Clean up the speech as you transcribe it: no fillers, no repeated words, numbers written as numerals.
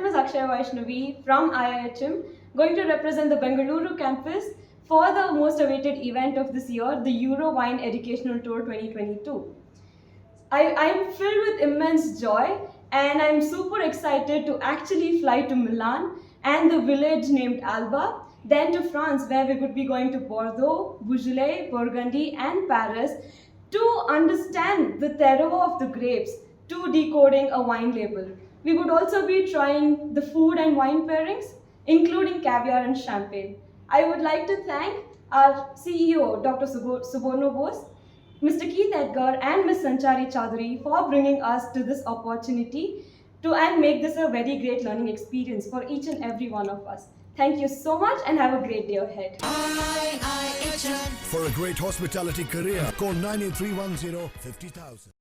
is Akshaya from IIHM, going to represent the Bengaluru campus for the most awaited event of this year, the Euro Wine Educational Tour 2022. I'm filled with immense joy and I'm super excited to actually fly to Milan and the village named Alba, then to France where we would be going to Bordeaux, Beaujolais, Burgundy and Paris to understand the terroir of the grapes, to decoding a wine label. We would also be trying the food and wine pairings, including caviar and champagne. I would like to thank our CEO, Dr. Suborno Bose, Mr. Keith Edgar and Ms. Sanchari Chaudhary for bringing us to this opportunity and make this a very great learning experience for each and every one of us. Thank you so much and have a great day ahead. For a great hospitality career, call 98310 50,000.